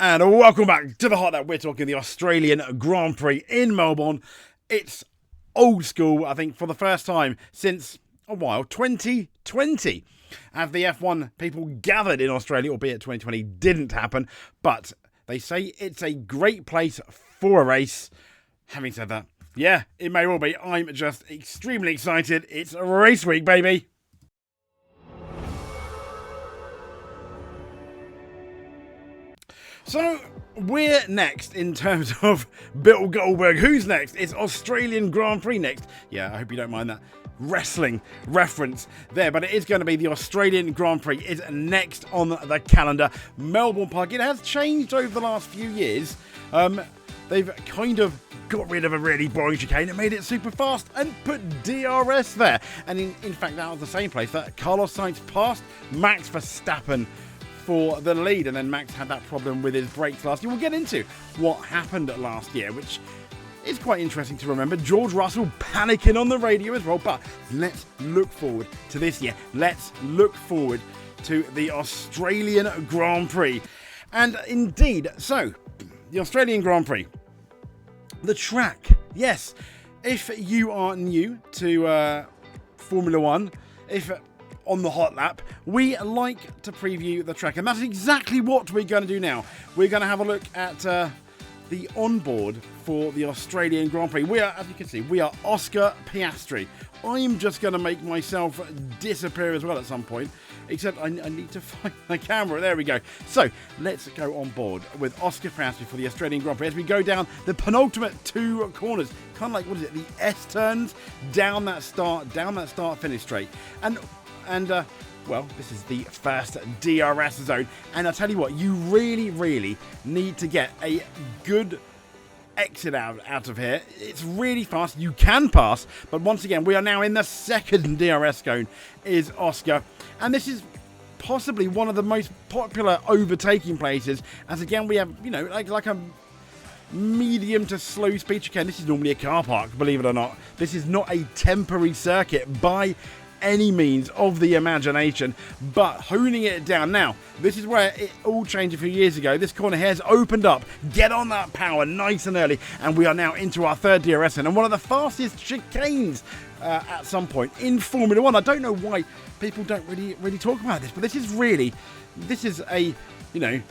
And welcome back to the heart that we're talking the Australian Grand Prix in Melbourne. It's old school, I think, for the first time since a while, 2020. As the F1 people gathered in Australia, albeit 2020 didn't happen, but they say it's a great place for a race. Having said that, yeah, it may well be. I'm just extremely excited. It's race week, baby. So, we're next in terms of Bill Goldberg. Who's next? It's Australian Grand Prix next. Yeah, I hope you don't mind that wrestling reference there, but it is going to be the Australian Grand Prix is next on the calendar. Melbourne Park, it has changed over the last few years. They've kind of got rid of a really boring chicane and made it super fast and put DRS there. And in fact, that was the same place that Carlos Sainz passed Max Verstappen for the lead, and then Max had that problem with his brakes last year. We'll get into what happened last year, which is quite interesting to remember. George Russell panicking on the radio as well, but let's look forward to this year. Let's look forward to the Australian Grand Prix. And indeed, so, the Australian Grand Prix. The track, yes. If you are new to Formula One, if on the hot lap, we like to preview the track, and that's exactly what we're going to do now. We're going to have a look at the onboard for the Australian Grand Prix. We are, as you can see, we are Oscar Piastri. I'm just going to make myself disappear as well at some point, except I need to find the camera. There we go. So let's go on board with Oscar Piastri for the Australian Grand Prix as we go down the penultimate two corners, kind of like, what is it, the S turns, down that start finish straight. And well, this is the first DRS zone. And I'll tell you what, you really, really need to get a good exit out of here. It's really fast. You can pass. But once again, we are now in the second DRS zone, is Oscar. And this is possibly one of the most popular overtaking places. As again, we have, you know, like a medium to slow speed chicane. This is normally a car park, believe it or not. This is not a temporary circuit by any means of the imagination, but honing it down. Now, this is where it all changed a few years ago. This corner here has opened up. Get on that power nice and early, and we are now into our third DRS and one of the fastest chicanes at some point in Formula One. I don't know why people don't really talk about this, but this is a, you know,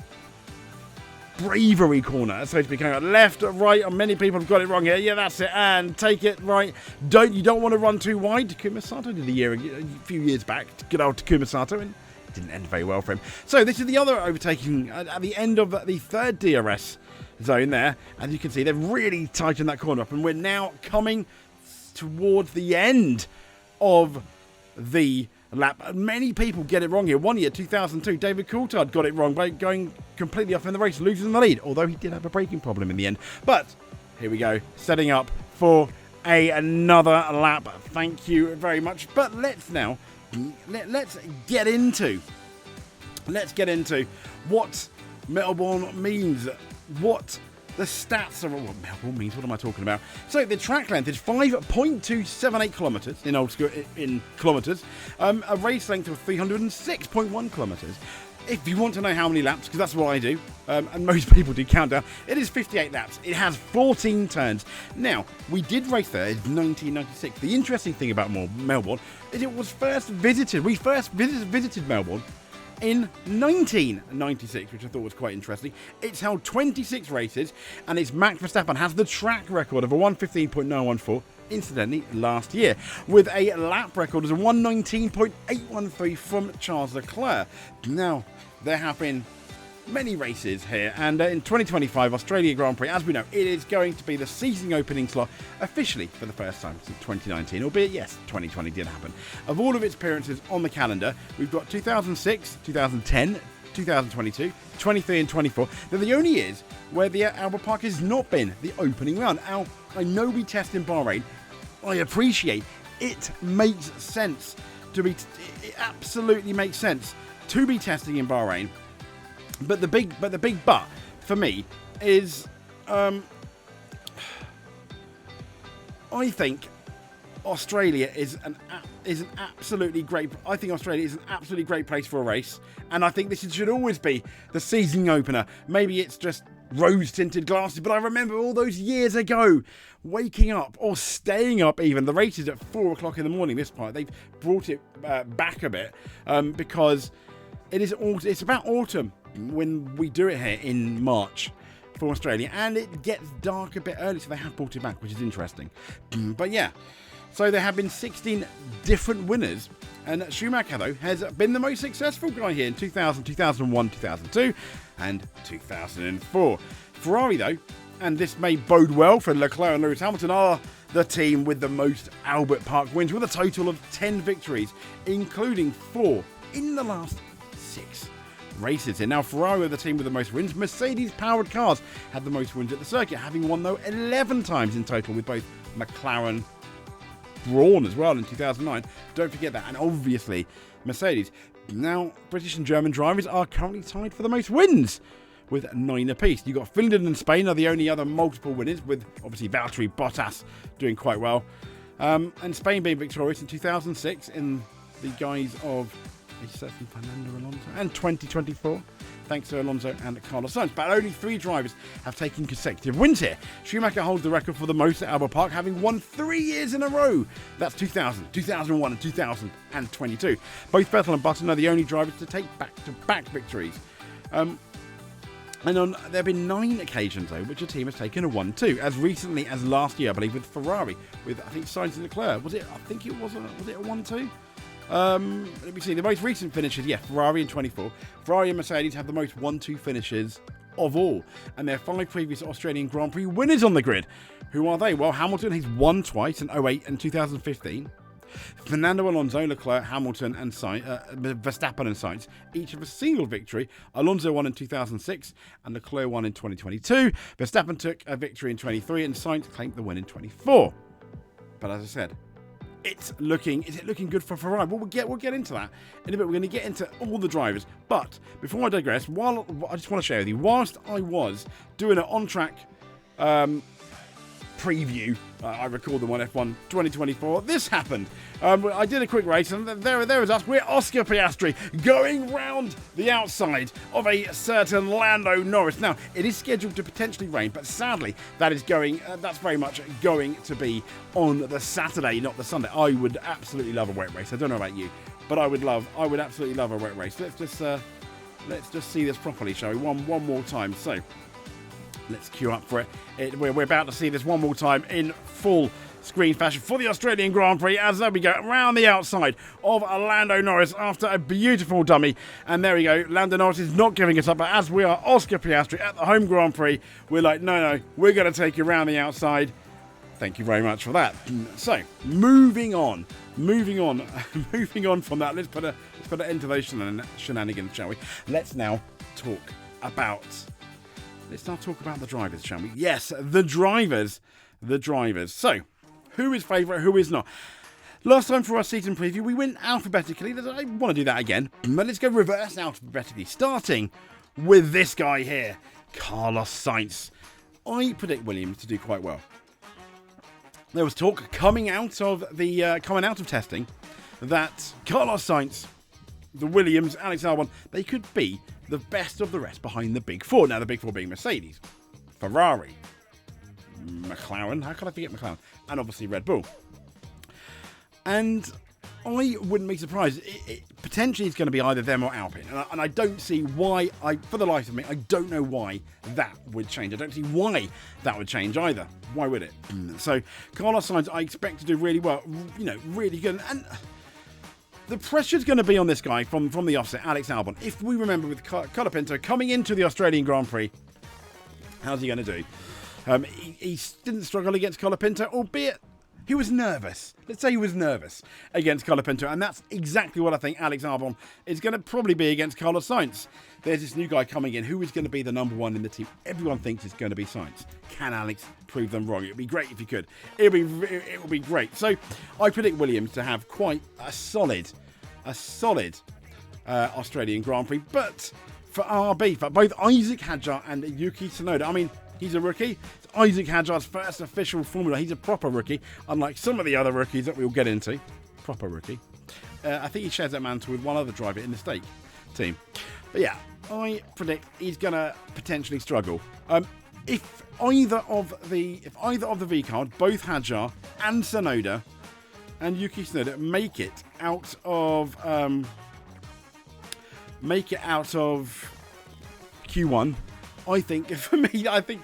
bravery corner, so to speak. Left, right, and many people have got it wrong here. Yeah, that's it, and take it right. You don't want to run too wide. Takuma Sato did a few years back. Good old Takuma Sato, and it didn't end very well for him. So this is the other overtaking at the end of the third DRS zone there. As you can see, they've really tightened that corner up, and we're now coming towards the end of the lap. Many people get it wrong here. One year, 2002, David Coulthard got it wrong by going completely off in the race, losing the lead, although he did have a braking problem in the end. But here we go, setting up for another lap. Thank you very much. But let's now let's get into what Melbourne means, what the stats are. What Melbourne means. What am I talking about? So the track length is 5.278 kilometres in old school in kilometres. A race length of 306.1 kilometres. If you want to know how many laps, because that's what I do, and most people do countdown, it is 58 laps. It has 14 turns. Now, we did race there in 1996. The interesting thing about Melbourne is it was first visited. We first visited Melbourne in 1996, which I thought was quite interesting. It's held 26 races, and it's Max Verstappen has the track record of a 1:15.914, incidentally, last year, with a lap record of a 1:19.813 from Charles Leclerc. Now, there have been many races here, and in 2025 Australia Grand Prix, as we know, it is going to be the season opening slot officially for the first time since 2019, albeit yes, 2020 did happen. Of all of its appearances on the calendar, we've got 2006, 2010, 2022, 23 and 24. They're the only years where the Albert Park has not been the opening round. Now, I know we test in Bahrain. I appreciate it makes sense to be, it absolutely makes sense to be testing in Bahrain. But the big but for me is I think Australia is an absolutely great. I think Australia is an absolutely great place for a race, and I think this should always be the season opener. Maybe it's just rose-tinted glasses, but I remember all those years ago, waking up or staying up. Even the races at 4 o'clock in the morning. This part they've brought it back a bit because it's about autumn when we do it here in March for Australia, and it gets dark a bit early, so they have brought it back, which is interesting. But yeah. So there have been 16 different winners, and Schumacher, though, has been the most successful guy here in 2000, 2001, 2002, and 2004. Ferrari, though, and this may bode well for Leclerc and Lewis Hamilton, are the team with the most Albert Park wins, with a total of 10 victories, including 4 in the last 6 races. And now Ferrari are the team with the most wins. Mercedes-powered cars had the most wins at the circuit, having won, though, 11 times in total, with both McLaren, Brawn as well in 2009. Don't forget that. And obviously Mercedes. Now British and German drivers are currently tied for the most wins with 9 apiece. You've got Finland and Spain are the only other multiple winners, with obviously Valtteri Bottas doing quite well, and Spain being victorious in 2006 in the guise of a certain Fernando Alonso, and 2024 thanks to Alonso and Carlos Sainz. But only 3 drivers have taken consecutive wins here. Schumacher holds the record for the most at Albert Park, having won 3 years in a row. That's 2000, 2001 and 2022. Both Vettel and Button are the only drivers to take back-to-back victories. And there have been 9 occasions, though, which a team has taken a 1-2, as recently as last year, I believe, with Ferrari, with, I think, Sainz and Leclerc. Was it a 1-2? Let me see. The most recent finishes, Ferrari in 24. Ferrari and Mercedes have the most 1-2 finishes of all. And there are 5 previous Australian Grand Prix winners on the grid. Who are they? Well, Hamilton, he's won twice in 08 and 2015. Fernando Alonso, Leclerc, Hamilton, and Verstappen and Sainz each have a single victory. Alonso won in 2006 and Leclerc won in 2022. Verstappen took a victory in 23 and Sainz claimed the win in 24. But as I said, is it looking good for Ferrari? Well, we'll get into that in a bit. We're going to get into all the drivers. But before I digress, I just want to share with you, whilst I was doing an on-track preview, I recorded them on F1 2024, this happened. I did a quick race, and there is us. We're Oscar Piastri going round the outside of a certain Lando Norris. Now, it is scheduled to potentially rain, but sadly, that's very much going to be on the Saturday, not the Sunday. I would absolutely love a wet race. I don't know about you, but I would absolutely love a wet race. Let's just see this properly, shall we? One more time. So let's queue up for it. We're about to see this one more time in full screen fashion for the Australian Grand Prix, as there we go around the outside of Lando Norris after a beautiful dummy. And there we go. Lando Norris is not giving us up, but as we are Oscar Piastri at the home Grand Prix, we're like, no, we're going to take you around the outside. Thank you very much for that. So, moving on from that, let's put an end to those shenanigans, shall we? Let's now talk about the drivers, shall we? Yes, the drivers. So, who is favourite, who is not? Last time for our season preview, we went alphabetically. I want to do that again, but let's go reverse alphabetically, starting with this guy here, Carlos Sainz. I predict Williams to do quite well. There was talk coming out of testing that Carlos Sainz, the Williams, Alex Albon, they could be the best of the rest behind the Big Four. Now, the Big Four being Mercedes, Ferrari, McLaren, how can I forget McLaren? And obviously Red Bull. And I wouldn't be surprised. Potentially it's going to be either them or Alpine. And I don't see why, for the life of me, I don't know why that would change. I don't see why that would change either. Why would it? So, Carlos Sainz, I expect to do really well. Really good. And the pressure's going to be on this guy from the offset, Alex Albon. If we remember with Colapinto coming into the Australian Grand Prix, how's he going to do? He didn't struggle against Colapinto, albeit he was nervous. Let's say he was nervous against Colapinto, and that's exactly what I think Alex Albon is going to probably be against Carlos Sainz. There's this new guy coming in who is going to be the number one in the team. Everyone thinks it's going to be Sainz. Can Alex prove them wrong? It would be great if he could. It would be great. So I predict Williams to have quite a solid Australian Grand Prix. But for RB, for both Isaac Hadjar and Yuki Tsunoda, I mean, He's a rookie. It's Isaac Hadjar's first official Formula. He's a proper rookie, unlike some of the other rookies that we'll get into. Proper rookie. I think he shares that mantle with one other driver in the stake team. But yeah, I predict he's going to potentially struggle. If either of the V card, both Hadjar and Tsunoda and Yuki Tsunoda make it out of Q1, I think for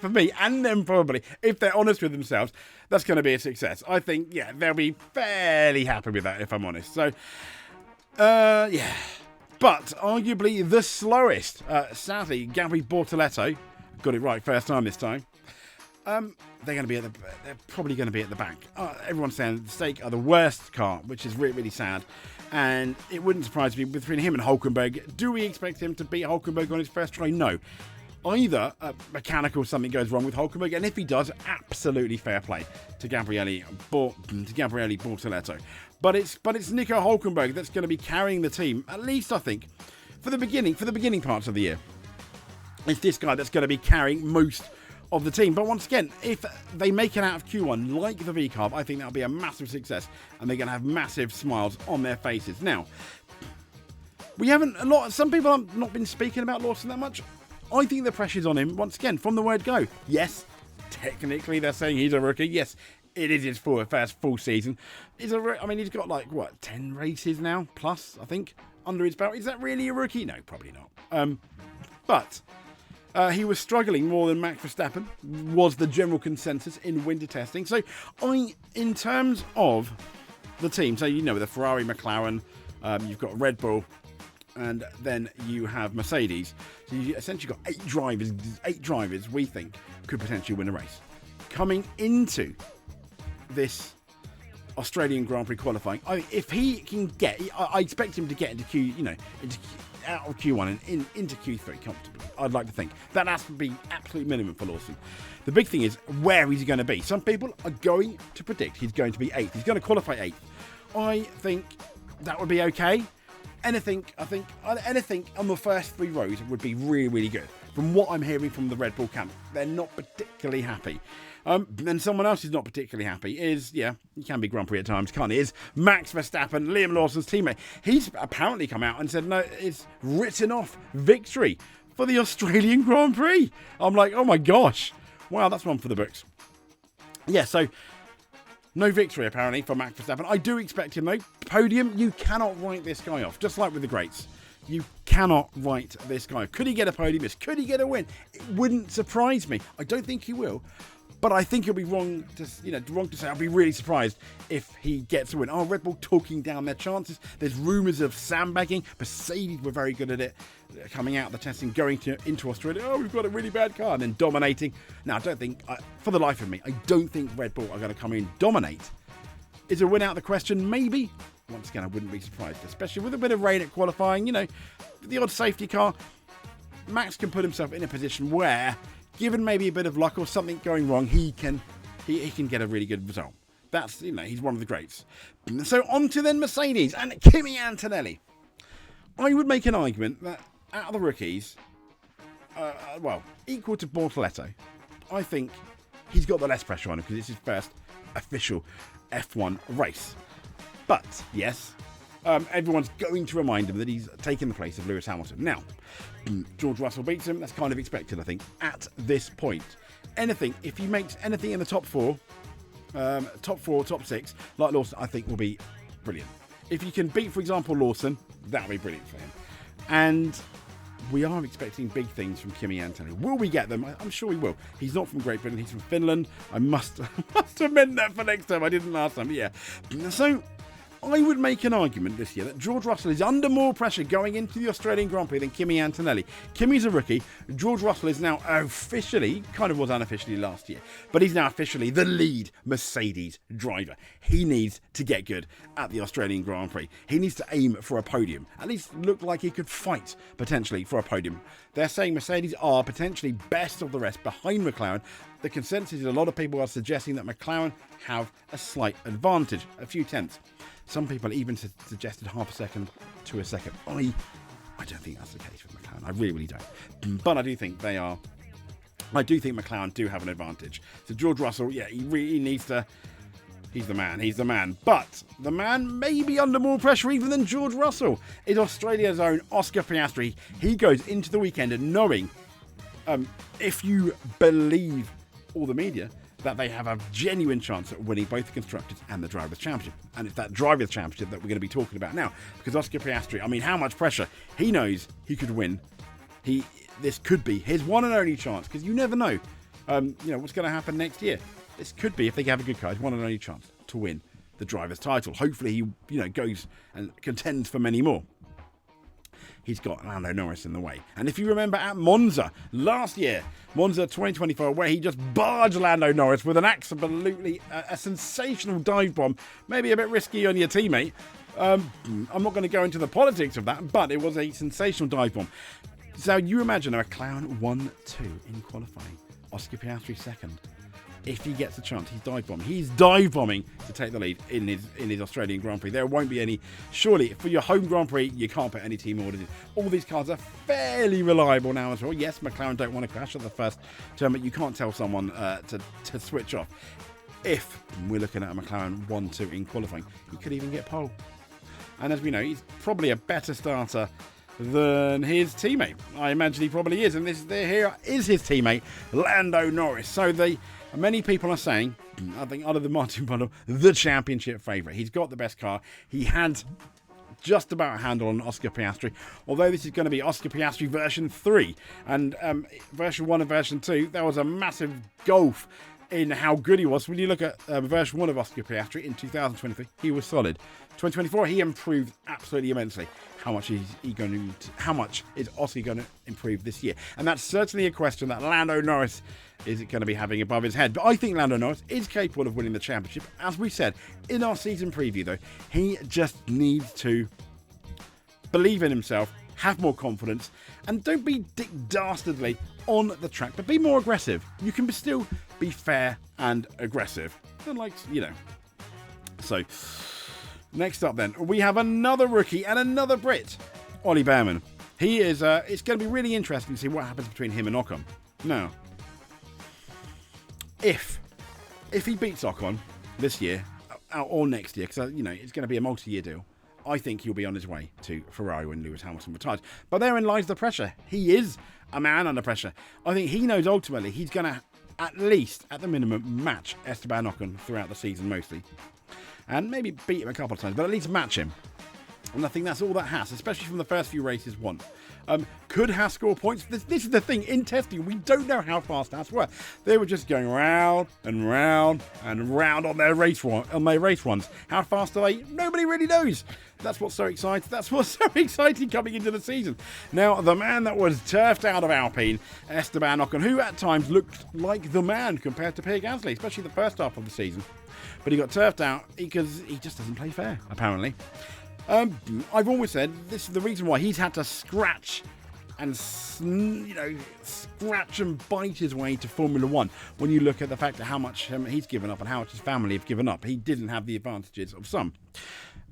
me, and them probably, if they're honest with themselves, that's going to be a success. I think, yeah, they'll be fairly happy with that, if I'm honest. So, yeah. But arguably the slowest, sadly, Gabri Bortoleto, got it right first time this time. They're probably going to be at the back. Everyone's saying the stake are the worst car, which is really, really sad. And it wouldn't surprise me between him and Hulkenberg. Do we expect him to beat Hulkenberg on his first try? No. Either mechanical something goes wrong with Hulkenberg, and if he does, absolutely fair play to Gabriele Bortoleto. But it's Nico Hulkenberg that's going to be carrying the team, at least I think, for the beginning parts of the year. It's this guy that's going to be carrying most of the team. But once again, if they make it out of Q1 like the V-Carb, I think that'll be a massive success, and they're going to have massive smiles on their faces. Now, some people have not been speaking about Lawson that much. I think the pressure's on him once again from the word go. Yes, technically they're saying he's a rookie. Yes, it is his first full season. He's got 10 races now plus, I think, under his belt. Is that really a rookie? No, probably not. But he was struggling more than Max Verstappen, was the general consensus in winter testing. So in terms of the team, so the Ferrari, McLaren, you've got Red Bull, and then you have Mercedes. So you essentially got 8 drivers we think could potentially win a race. Coming into this Australian Grand Prix qualifying, if he can I expect him to get out of Q1 and into Q3 comfortably. I'd like to think that has to be absolute minimum for Lawson. The big thing is where he's going to be. Some people are going to predict he's going to be 8th. He's going to qualify 8th. I think that would be okay. Anything on the first 3 rows would be really, really good. From what I'm hearing from the Red Bull camp, they're not particularly happy. And someone else who's not particularly happy is, he can be grumpy at times, can't he? Is Max Verstappen, Liam Lawson's teammate. He's apparently come out and said, no, it's written off victory for the Australian Grand Prix. I'm like, oh my gosh. Wow, that's one for the books. Yeah, so no victory, apparently, for Max Verstappen. I do expect him, though. Podium, you cannot write this guy off. Just like with the greats. You cannot write this guy off. Could he get a podium? Could he get a win? It wouldn't surprise me. I don't think he will. But I think it'll be wrong to say. I'll be really surprised if he gets a win. Oh, Red Bull talking down their chances. There's rumours of sandbagging. Mercedes were very good at it, coming out of the testing, going into Australia. Oh, we've got a really bad car, and then dominating. Now, I don't think, for the life of me, I don't think Red Bull are going to come in and dominate. Is a win out of the question? Maybe. Once again, I wouldn't be surprised, especially with a bit of rain at qualifying. The odd safety car. Max can put himself in a position where, given maybe a bit of luck or something going wrong, he can get a really good result. That's, he's one of the greats. So on to then Mercedes and Kimi Antonelli. I would make an argument that out of the rookies, equal to Bortoleto, I think he's got the less pressure on him because it's his first official F1 race. But yes, everyone's going to remind him that he's taken the place of Lewis Hamilton. Now, George Russell beats him. That's kind of expected, I think, at this point. If he makes anything in the top 4, top 6, like Lawson, I think will be brilliant. If you can beat, for example, Lawson, that'll be brilliant for him. And we are expecting big things from Kimi Antonelli. Will we get them? I'm sure we will. He's not from Great Britain. He's from Finland. I must amend that for next time. I didn't last time. But yeah. So I would make an argument this year that George Russell is under more pressure going into the Australian Grand Prix than Kimi Antonelli. Kimi's a rookie. George Russell is now officially, kind of was unofficially last year, but he's now officially the lead Mercedes driver. He needs to get good at the Australian Grand Prix. He needs to aim for a podium. At least look like he could fight potentially for a podium. They're saying Mercedes are potentially best of the rest behind McLaren. The consensus is a lot of people are suggesting that McLaren have a slight advantage, a few tenths. Some people even suggested half a second to a second. I don't think that's the case with McLaren. I really, really don't. But I do think they are I do think McLaren do have an advantage. So George Russell, yeah, he really needs to... He's the man. He's the man. But the man may be under more pressure even than George Russell is Australia's own Oscar Piastri. He goes into the weekend and knowing, if you believe all the media, that they have a genuine chance at winning both the Constructors and the Drivers' Championship. And it's that Drivers' Championship that we're going to be talking about now. Because Oscar Piastri, I mean, how much pressure? He knows he could win. This could be his one and only chance. Because you never know, what's going to happen next year. This could be, if they have a good car, his one and only chance to win the driver's title. Hopefully he, goes and contends for many more. He's got Lando Norris in the way. And if you remember at Monza last year, Monza 2024, where he just barged Lando Norris with an absolutely a sensational dive bomb, maybe a bit risky on your teammate. I'm not going to go into the politics of that, but it was a sensational dive bomb. So you imagine a McLaren 1-2 in qualifying. Oscar Piastri second. If he gets a chance, he's dive bombing. He's dive bombing to take the lead in his Australian Grand Prix. There won't be any. Surely, for your home Grand Prix, you can't put any team orders in. All these cars are fairly reliable now as well. Yes, McLaren don't want to crash at the first turn, but you can't tell someone to switch off. If we're looking at a McLaren 1-2 in qualifying, he could even get pole. And as we know, he's probably a better starter than his teammate. I imagine he probably is. And here is his teammate, Lando Norris. So many people are saying, I think other than Martin Brundle, the championship favourite. He's got the best car. He had just about a handle on Oscar Piastri, although this is going to be Oscar Piastri version 3. And version 1 and version 2, there was a massive gulf in how good he was. When you look at version 1 of Oscar Piastri in 2023, he was solid. 2024, he improved absolutely immensely. How much is Oscar going to improve this year? And that's certainly a question that Lando Norris is going to be having above his head. But I think Lando Norris is capable of winning the championship. As we said in our season preview, though, he just needs to believe in himself, have more confidence, and don't be Dick Dastardly on the track, but be more aggressive. You can still be fair and aggressive. So, next up then, we have another rookie and another Brit, Ollie Bearman. He is, it's going to be really interesting to see what happens between him and Ocon. Now, if he beats Ocon this year, or next year, because, it's going to be a multi-year deal, I think he'll be on his way to Ferrari when Lewis Hamilton retires. But therein lies the pressure. He is a man under pressure. I think he knows ultimately he's going to, at least, at the minimum, match Esteban Ocon throughout the season mostly. And maybe beat him a couple of times, but at least match him. And I think that's all that Haas, especially from the first few races, want. Could Haas score points? This is the thing. In testing, we don't know how fast Haas were. They were just going round and round and round on their race runs. How fast are they? Nobody really knows. That's what's so exciting. That's what's so exciting coming into the season. Now, the man that was turfed out of Alpine, Esteban Ocon, who at times looked like the man compared to Pierre Gasly, especially the first half of the season. But he got turfed out because he just doesn't play fair, apparently. I've always said this is the reason why he's had to scratch and bite his way to Formula One. When you look at the fact of how much he's given up and how much his family have given up, he didn't have the advantages of some.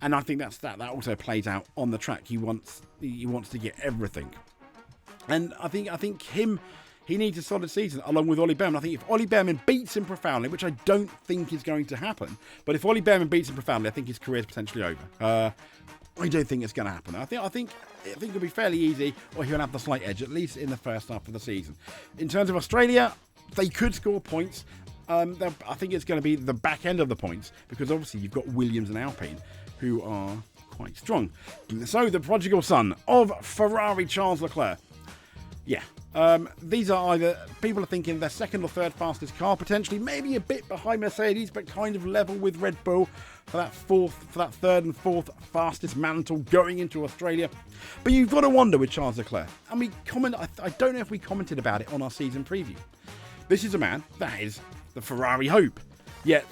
And I think that also plays out on the track. He wants to get everything, and I think he needs a solid season along with Ollie Bearman. I think if Ollie Bearman beats him profoundly, which I don't think is going to happen, but if Ollie Bearman beats him profoundly, I think his career is potentially over. I don't think it's going to happen. I think it'll be fairly easy, or he'll have the slight edge, at least in the first half of the season. In terms of Australia, they could score points. I think it's going to be the back end of the points, because obviously you've got Williams and Alpine, who are quite strong. So the prodigal son of Ferrari, Charles Leclerc. Yeah. These are either, people are thinking their second or third fastest car, potentially maybe a bit behind Mercedes, but kind of level with Red Bull for that third and fourth fastest mantle going into Australia. But you've got to wonder with Charles Leclerc, and I don't know if we commented about it on our season preview. This is a man that is the Ferrari hope, yet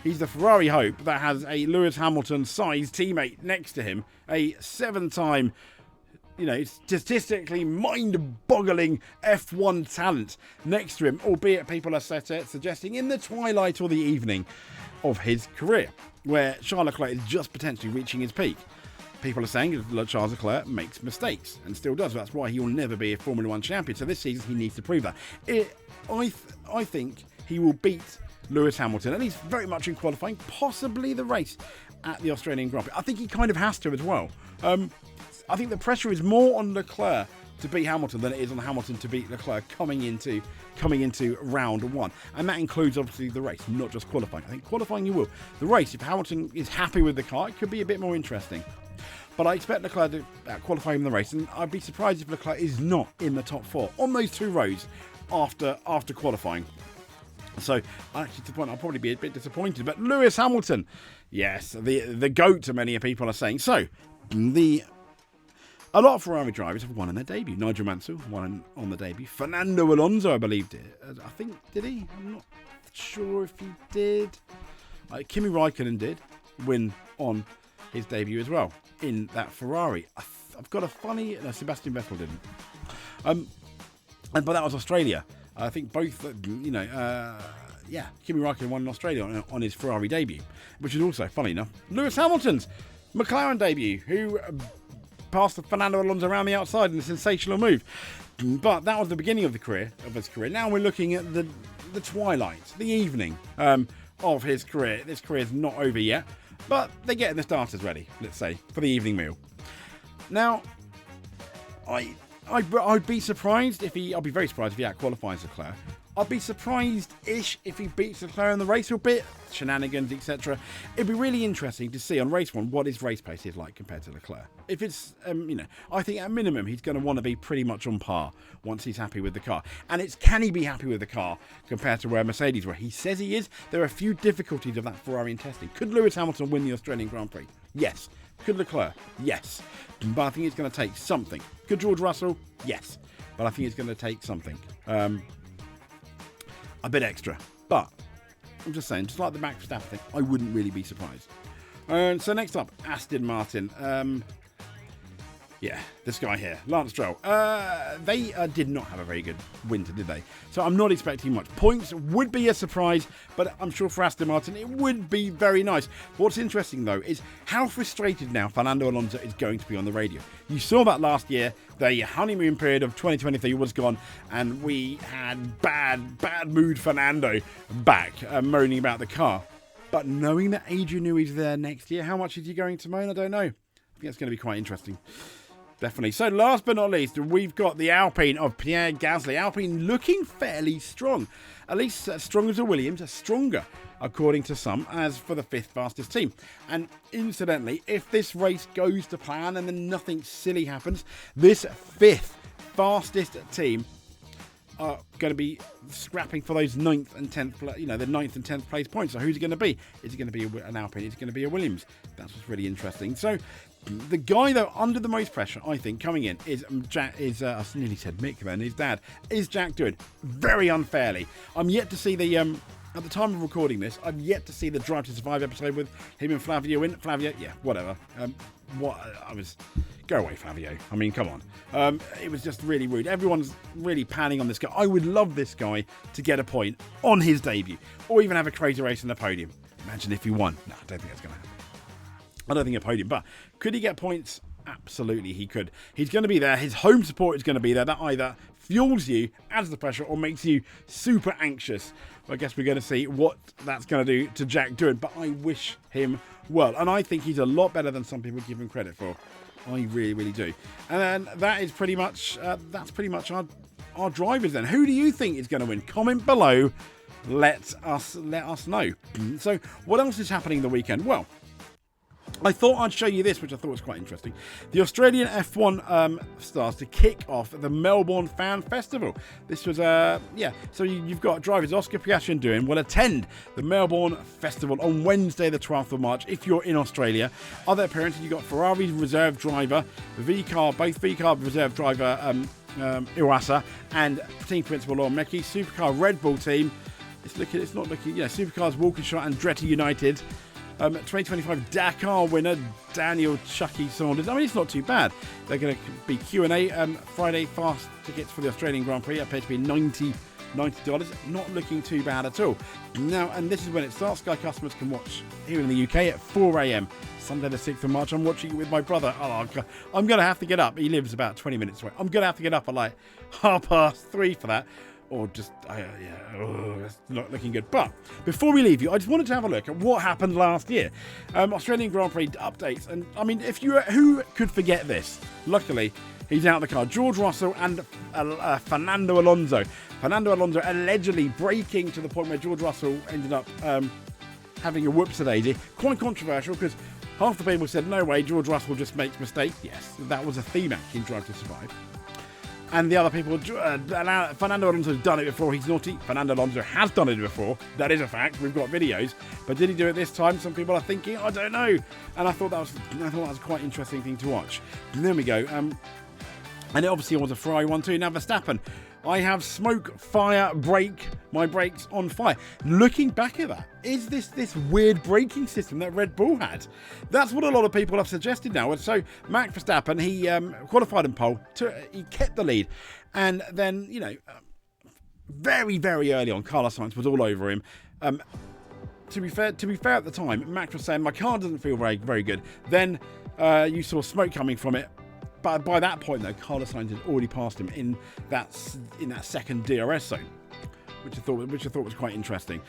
he's the Ferrari hope that has a Lewis Hamilton-sized teammate next to him, a 7-time, statistically mind-boggling F1 talent next to him, albeit people are suggesting in the twilight or the evening of his career, where Charles Leclerc is just potentially reaching his peak. people are saying that Charles Leclerc makes mistakes and still does. That's why he will never be a Formula 1 champion. So this season he needs to prove that. I think he will beat Lewis Hamilton, and he's very much in qualifying, possibly the race at the Australian Grand Prix. I think he kind of has to as well. I think the pressure is more on Leclerc to beat Hamilton than it is on Hamilton to beat Leclerc coming into round one. And that includes obviously the race, not just qualifying. I think qualifying you will. The race, if Hamilton is happy with the car, it could be a bit more interesting. But I expect Leclerc to qualify in the race, and I'd be surprised if Leclerc is not in the top 4 on those 2 rows after qualifying. So actually, to the point, I'll probably be a bit disappointed. But Lewis Hamilton, yes, the GOAT, many people are saying. So a lot of Ferrari drivers have won in their debut. Nigel Mansell won on the debut. Fernando Alonso, I believe, did. I think, did he? I'm not sure if he did. Kimi Raikkonen did win on his debut as well in that Ferrari. I've got a funny... No, Sebastian Vettel didn't. But that was Australia. I think both, Kimi Raikkonen won in Australia on his Ferrari debut, which is also, funny enough, Lewis Hamilton's McLaren debut, who passed Fernando Alonso around the outside in a sensational move. But that was the beginning of his career. Now we're looking at the twilight, the evening of his career. This career is not over yet, but they're getting the starters ready, let's say, for the evening meal. Now, I'd be surprised I'll be very surprised if he out-qualifies Leclerc. I'd be surprised-ish if he beats Leclerc in the race a bit, shenanigans, etc. It'd be really interesting to see on race 1 what his race pace is like compared to Leclerc. If it's, I think at minimum he's going to want to be pretty much on par once he's happy with the car. And it's, can he be happy with the car compared to where Mercedes were? He says he is. There are a few difficulties of that Ferrari in testing. Could Lewis Hamilton win the Australian Grand Prix? Yes. Could Leclerc? Yes. But I think it's going to take something. Could George Russell? Yes. But I think it's going to take something. A bit extra. But I'm just saying, just like the Max Verstappen thing, I wouldn't really be surprised. So next up, Aston Martin. This guy here, Lance Stroll. They did not have a very good winter, did they? So I'm not expecting much. Points would be a surprise, but I'm sure for Aston Martin it would be very nice. What's interesting, though, is how frustrated now Fernando Alonso is going to be on the radio. You saw that last year. The honeymoon period of 2023 was gone, and we had bad mood Fernando back moaning about the car. But knowing that Adrian Newey's there next year, how much is he going to moan? I don't know. I think that's going to be quite interesting. Definitely. So last but not least, we've got the Alpine of Pierre Gasly. Alpine looking fairly strong. At least as strong as the Williams, stronger, according to some, as for the 5th fastest team. And incidentally, if this race goes to plan and then nothing silly happens, this 5th fastest team are going to be scrapping for those 9th and 10th, the 9th and 10th place points. So who's it going to be? Is it going to be an Alpine? Is it going to be a Williams? That's what's really interesting. So the guy, though, under the most pressure, I think, coming in is I nearly said Mick then, his dad, is Jack Doohan. Very unfairly. I'm yet to see the, at the time of recording this, I've yet to see the Drive to Survive episode with him and Flavio in. Flavio, yeah, whatever. Go away, Flavio. I mean, come on. It was just really rude. Everyone's really panning on this guy. I would love this guy to get a point on his debut, or even have a crazy race on the podium. Imagine if he won. No, I don't think that's going to happen. I don't think a podium, but could he get points? Absolutely, he could. He's going to be there. His home support is going to be there. That either fuels you, adds the pressure, or makes you super anxious. I guess we're going to see what that's going to do to Jack Doohan, but I wish him well. And I think he's a lot better than some people give him credit for. I really, really do. And then that is pretty much, our drivers then. Who do you think is going to win? Comment below. Let us know. So what else is happening the weekend? Well, I thought I'd show you this, which I thought was quite interesting. The Australian F1 starts to kick off the Melbourne Fan Festival. This was, so you've got drivers Oscar Piastri and Doohan will attend the Melbourne Festival on Wednesday, the 12th of March, if you're in Australia. Other appearances, you've got Ferrari's reserve driver, both VCARB reserve driver Iwasa, and team principal Lauren Mecchi, Supercar Red Bull team. Supercars Walkinshaw and Andretti United. 2025 Dakar winner Daniel Chucky Saunders. I mean, it's not too bad. They're going to be Q&A Friday. Fast tickets for the Australian Grand Prix appear to be 90 $90. Not looking too bad at all. Now, and this is when it starts. Sky customers can watch here in the UK at 4 a.m. Sunday the 6th of March. I'm watching it with my brother. Oh, God. I'm going to have to get up. He lives about 20 minutes away. I'm going to have to get up at like 3:30 for that. Or just, that's not looking good. But before we leave you, I just wanted to have a look at what happened last year. Australian Grand Prix updates. And I mean, who could forget this? Luckily, he's out of the car. George Russell and Fernando Alonso. Fernando Alonso allegedly braking to the point where George Russell ended up having a whoops-a-daisy. Quite controversial because half the people said, no way, George Russell just makes mistakes. Yes, that was a theme act in Drive to Survive. And the other people, Fernando Alonso's done it before, he's naughty. Fernando Alonso has done it before, that is a fact, we've got videos. But did he do it this time? Some people are thinking, I don't know. And I thought that was quite an interesting thing to watch. And there we go. And it obviously was a Ferrari one too. Now Verstappen, I have smoke, fire, brake, my brakes on fire. Looking back at that, is this weird braking system that Red Bull had? That's what a lot of people have suggested now. And so Max Verstappen, he qualified in pole, he kept the lead. And then, very, very early on, Carlos Sainz was all over him. To be fair at the time, Max was saying, my car doesn't feel very, very good. Then you saw smoke coming from it. But by that point, though, Carlos Sainz had already passed him in that second DRS zone, which I thought was quite interesting.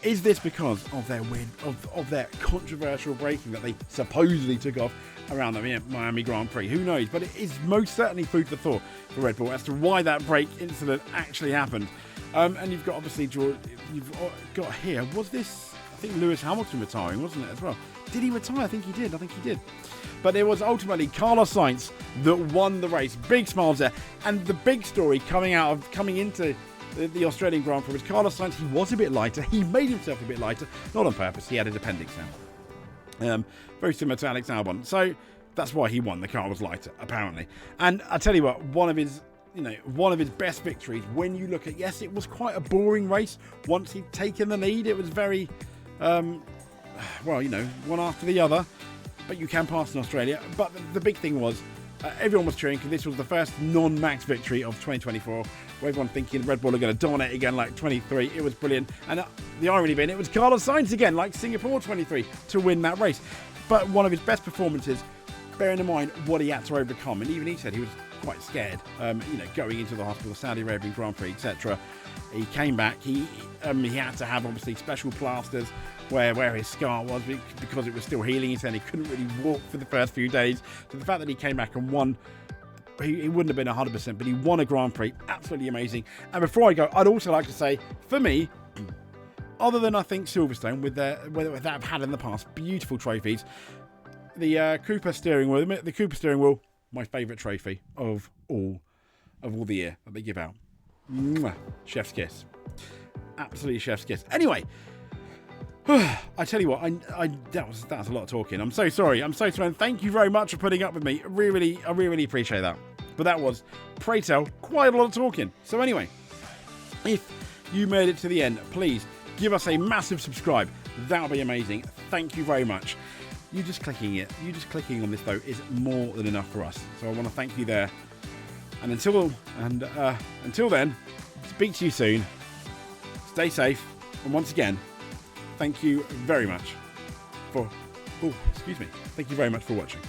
Is this because of their of their controversial braking that they supposedly took off around the Miami Grand Prix? Who knows? But it is most certainly food for thought for Red Bull as to why that brake incident actually happened. And you've got obviously you've got here. Was this? I think Lewis Hamilton retiring, wasn't it as well? Did he retire? I think he did. But it was ultimately Carlos Sainz that won the race. Big smiles there. And the big story coming into the Australian Grand Prix was Carlos Sainz. He was a bit lighter. He made himself a bit lighter. Not on purpose. He had his appendix now. Very similar to Alex Albon. So that's why he won. The car was lighter, apparently. And I tell you what, one of his best victories, when you look at, yes, it was quite a boring race. Once he'd taken the lead, it was very, one after the other. But you can pass in Australia. But the big thing was, everyone was cheering because this was the first non-Max victory of 2024. Where everyone thinking Red Bull are going to dominate again like 23. It was brilliant. And the irony being, it was Carlos Sainz again, like Singapore 23, to win that race. But one of his best performances, bearing in mind what he had to overcome. And even he said he was quite scared, going into the hospital, Saudi Arabian Grand Prix, etc. He came back. He had to have, obviously, special plasters where his scar was because it was still healing. He said he couldn't really walk for the first few days. So the fact that he came back and won, he wouldn't have been 100%, but he won a Grand Prix. Absolutely amazing. And before I go, I'd also like to say, for me, other than I think Silverstone, with that I've had in the past, beautiful trophies, the Cooper steering wheel, my favourite trophy of all the year that they give out. Mwah. Chef's kiss. Absolutely chef's kiss. Anyway, I tell you what, that was a lot of talking. I'm so sorry. Thank you very much for putting up with me. I really appreciate that. But that was, pray tell, quite a lot of talking. So anyway, if you made it to the end, please give us a massive subscribe. That would be amazing. Thank you very much. You just clicking on this though is more than enough for us. So I want to thank you there. And until then, speak to you soon. Stay safe. And once again, thank you very much for watching.